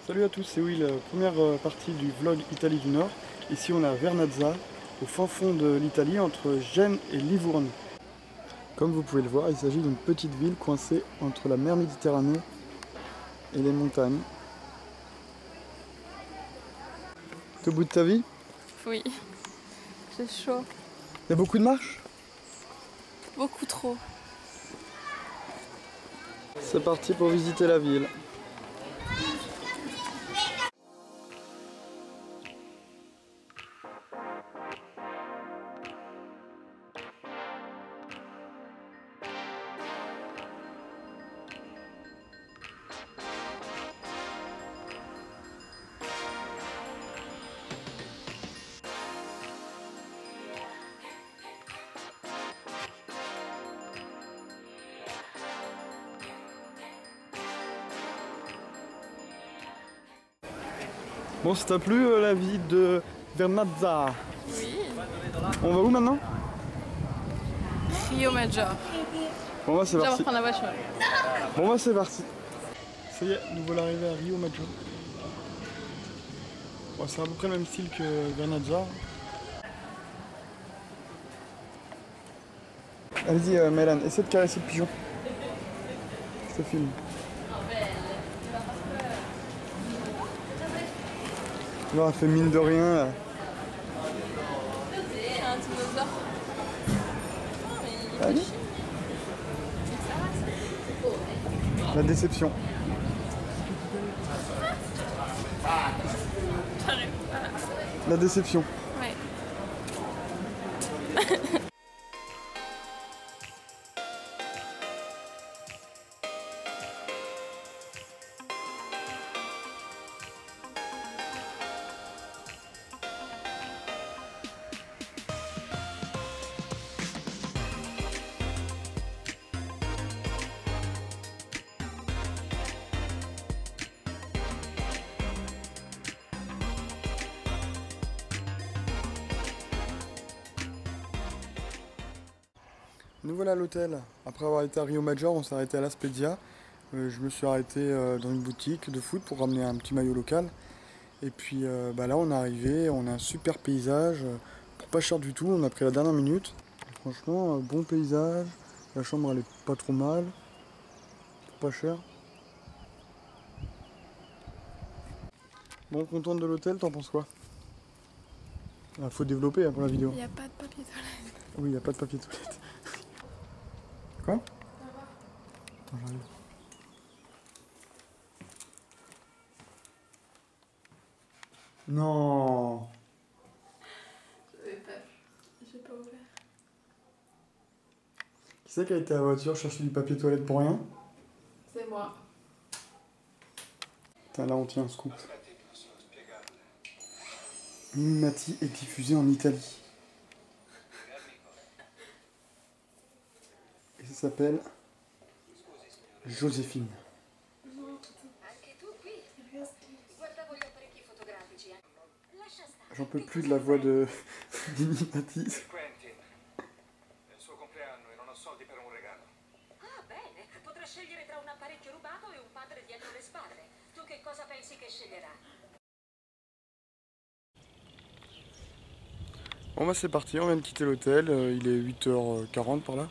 Salut à tous, c'est Will, première partie du vlog Italie du Nord. Ici on est à Vernazza, au fin fond de l'Italie, entre Gênes et Livourne. Comme vous pouvez le voir, il s'agit d'une petite ville coincée entre la mer Méditerranée et les montagnes. T'es au bout de ta vie? Oui, j'ai chaud. Il y a beaucoup de marches? Beaucoup trop. C'est parti pour visiter la ville. Bon, ça t'a plu la visite de Vernazza? Oui. On va où maintenant? Rio Maggiore. Bon bah c'est Déjà, on parti. reprend la voiture. Bon bah c'est parti. Ça y est, nous voilà arrivés à Rio Maggiore. Bon, c'est à peu près le même style que Vernazza. Allez-y Mélan, essaie de caresser le pigeon. Je te filme. Là, elle fait mine de rien là. C'est un dinosaure. Allez. La déception. La déception. Ouais. Nous voilà à l'hôtel. Après avoir été à Rio Maggiore, on s'est arrêté à La Spezia. Je me suis arrêté dans une boutique de foot pour ramener un petit maillot local. Et puis là on est arrivé, on a un super paysage, pour pas cher du tout, on a pris la dernière minute. Franchement, bon paysage, la chambre elle est pas trop mal, pas cher. Bon, contente de l'hôtel, t'en penses quoi? Ah, faut développer pour la vidéo. Il n'y a pas de papier toilette. Oui, il n'y a pas de papier toilette. Quoi? Attends, j'arrive. Non. J'avais peur. J'ai pas ouvert. Qui c'est qui a été à la voiture chercher du papier toilette pour rien? C'est moi. Putain, là on tient un scoop. Mimimati est diffusé en Italie. Et ça s'appelle Joséphine. J'en peux plus de la voix de Mimimati. Bon bah c'est parti, on vient de quitter l'hôtel, il est 8h40 par là.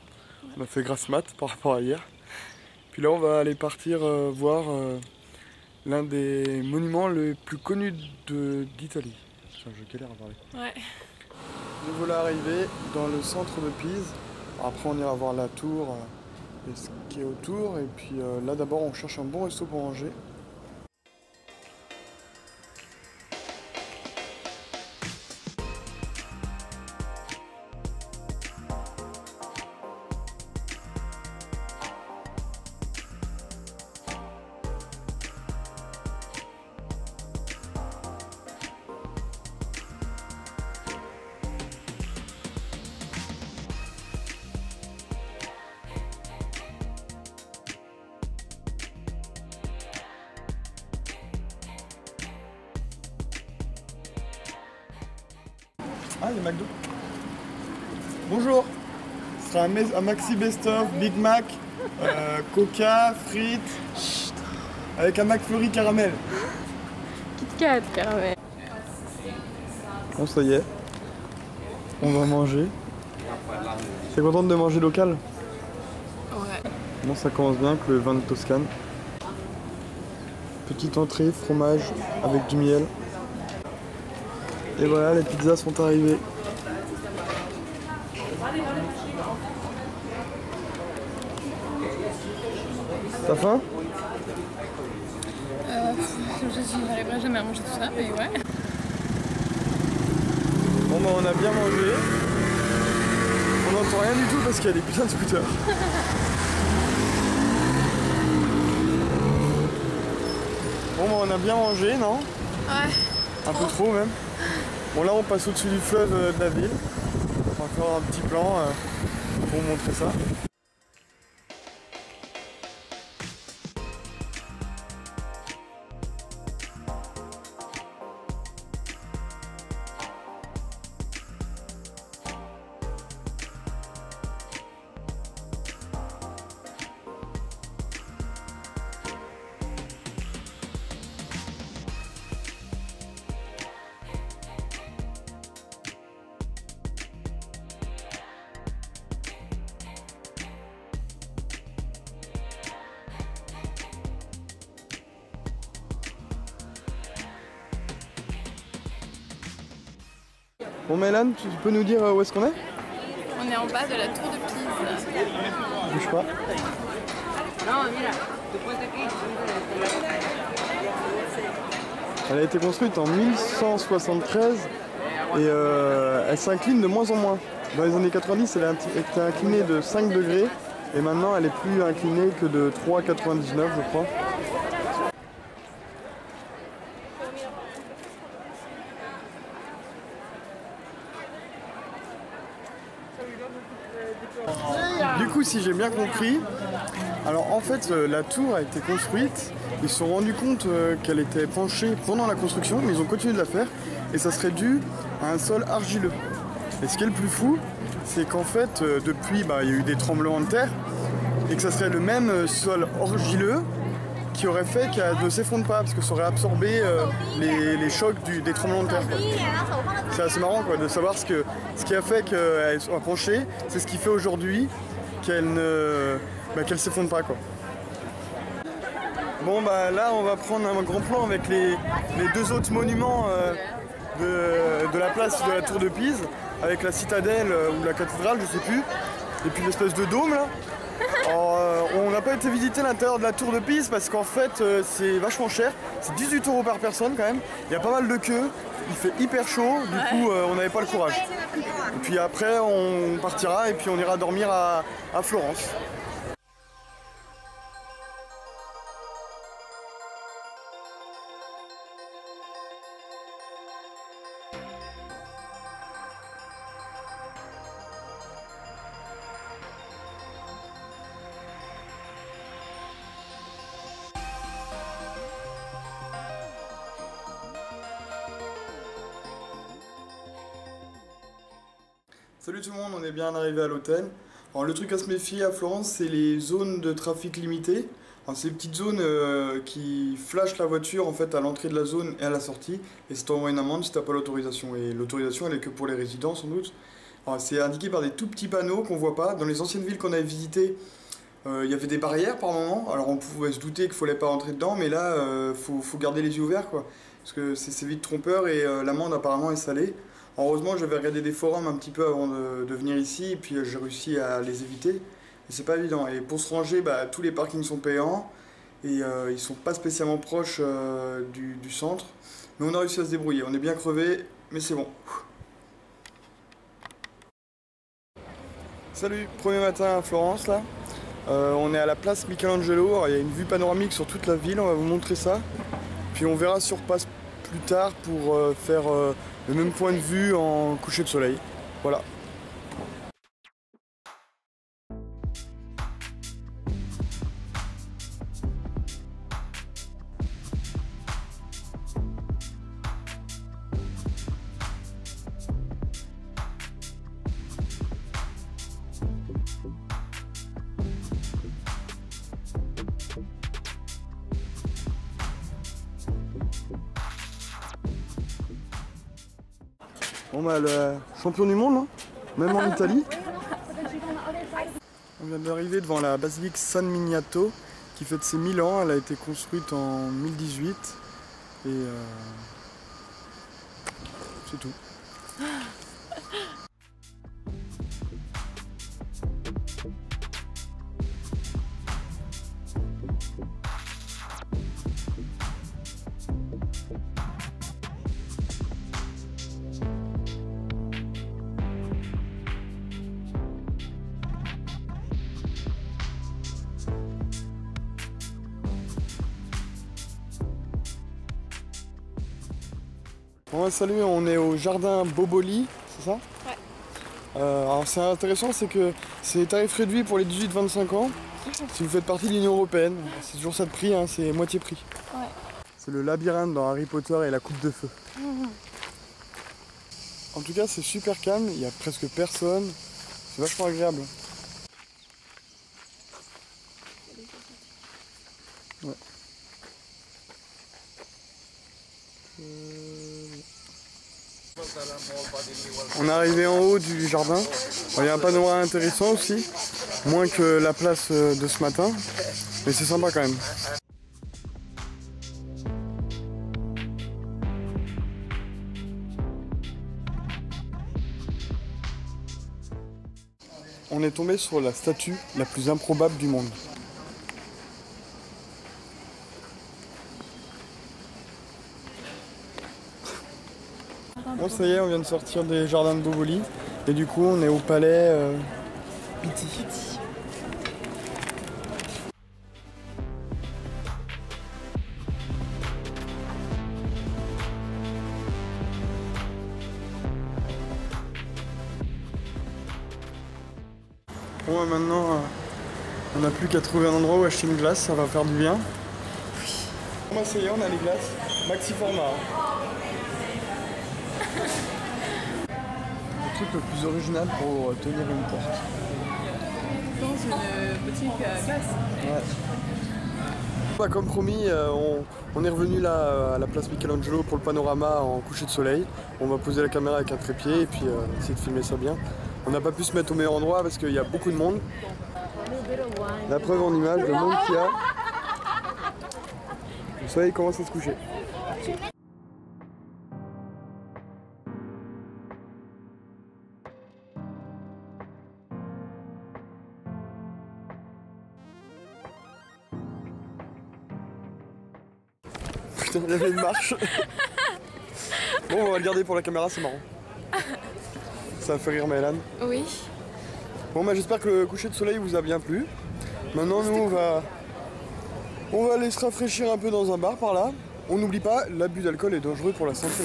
On a fait grasse mat par rapport à hier. Puis là on va aller partir voir l'un des monuments les plus connus d'Italie. Je galère à parler. Ouais. Nous voilà arrivés dans le centre de Pise. Après on ira voir la tour et ce qui est autour. Et puis là d'abord on cherche un bon resto pour manger. Ah, il y a McDo. Bonjour. Ce sera un maxi best-of, Big Mac, Coca, frites, avec un McFlurry caramel. Kit Kat, caramel. Bon, ça y est. On va manger. T'es contente de manger local? Ouais. Bon, ça commence bien avec le vin de Toscane. Petite entrée, fromage avec du miel. Et voilà, les pizzas sont arrivées. T'as faim? Je n'arriverai jamais à manger tout ça, mais ouais. Bon bah on a bien mangé. On n'entend rien du tout parce qu'il y a des putains de scooters. Bon bah on a bien mangé, non? Ouais. Un peu trop même. Bon là on passe au-dessus du fleuve de la ville. On va faire un petit plan pour vous montrer ça. Bon Mélane, tu peux nous dire où est-ce qu'on est? On est en bas de la tour de Pise. Bouge pas. Elle a été construite en 1173 et elle s'incline de moins en moins. Dans les années 90, elle était inclinée de 5 degrés et maintenant elle est plus inclinée que de 3,99 je crois. Du coup, si j'ai bien compris, alors en fait la tour a été construite, ils se sont rendus compte qu'elle était penchée pendant la construction, mais ils ont continué de la faire et ça serait dû à un sol argileux. Et ce qui est le plus fou, c'est qu'en fait depuis il y a eu des tremblements de terre et que ça serait le même sol argileux qui aurait fait qu'elle ne s'effondre pas parce que ça aurait absorbé les chocs des tremblements de terre. C'est assez marrant quoi, de savoir ce qui a fait qu'elle soit penchée, c'est ce qui fait aujourd'hui qu'elle qu'elle s'effondre pas quoi. Bon bah là on va prendre un grand plan avec les deux autres monuments de la place de la tour de Pise, avec la citadelle ou la cathédrale je sais plus, et puis l'espèce de dôme là. Alors, on n'a pas été visiter l'intérieur de la tour de Pise parce qu'en fait c'est vachement cher, c'est 18 € par personne quand même, il y a pas mal de queues, il fait hyper chaud, du coup on n'avait pas le courage. Et puis après on partira et puis on ira dormir à Florence. Salut tout le monde, on est bien arrivé à l'hôtel. Alors le truc à se méfier à Florence, c'est les zones de trafic limité. C'est des petites zones qui flashent la voiture en fait à l'entrée de la zone et à la sortie, et ça t'envoie une amende si t'as pas l'autorisation. Et l'autorisation elle est que pour les résidents sans doute. C'est indiqué par des tout petits panneaux qu'on voit pas. Dans les anciennes villes qu'on avait visitées, il y avait des barrières par moment. Alors on pouvait se douter qu'il fallait pas rentrer dedans, mais là faut garder les yeux ouverts quoi, parce que c'est vite trompeur et l'amende apparemment est salée. Heureusement, j'avais regardé des forums un petit peu avant de venir ici, et puis j'ai réussi à les éviter. Et c'est pas évident. Et pour se ranger, tous les parkings sont payants, et ils sont pas spécialement proches du centre. Mais on a réussi à se débrouiller. On est bien crevé, mais c'est bon. Salut, premier matin à Florence là. On est à la place Michelangelo. Alors, il y a une vue panoramique sur toute la ville, on va vous montrer ça. Puis on verra sur place plus tard pour faire le même point de vue en coucher de soleil. Voilà. Bon bah le champion du monde, hein, même en Italie. On vient d'arriver devant la basilique San Miniato qui fête ses 1000 ans. Elle a été construite en 1018 et c'est tout. Bon, salut, on est au jardin Boboli, c'est ça? Ouais. Alors c'est intéressant, c'est que c'est tarif réduit pour les 18-25 ans si vous faites partie de l'Union Européenne. C'est toujours ça de prix, hein, c'est moitié prix. Ouais. C'est le labyrinthe dans Harry Potter et la coupe de feu. En tout cas, c'est super calme, il n'y a presque personne. C'est vachement agréable. Ouais. On est arrivé en haut du jardin. Il y a un panorama intéressant aussi, moins que la place de ce matin, mais c'est sympa quand même. On est tombé sur la statue la plus improbable du monde. Bon, ça y est, on vient de sortir des jardins de Boboli et du coup on est au palais Pitti. Bon, maintenant on n'a plus qu'à trouver un endroit où acheter une glace, ça va faire du bien. Bon, ça y est, on a les glaces maxi format. Le truc le plus original pour tenir une porte. Dans une boutique glace. Ouais. Bah, comme promis, on est revenu là à la place Michelangelo pour le panorama en coucher de soleil. On va poser la caméra avec un trépied et puis essayer de filmer ça bien. On n'a pas pu se mettre au meilleur endroit parce qu'il y a beaucoup de monde. La preuve en image, le monde qu'il y a. Le soleil commence à se coucher. Putain, il y avait une marche. Bon, on va le garder pour la caméra, c'est marrant. Ça a fait rire Maëlan. Oui. Bon, bah, j'espère que le coucher de soleil vous a bien plu. Maintenant, nous, on va aller se rafraîchir un peu dans un bar par là. On n'oublie pas, l'abus d'alcool est dangereux pour la santé.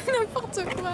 N'importe quoi.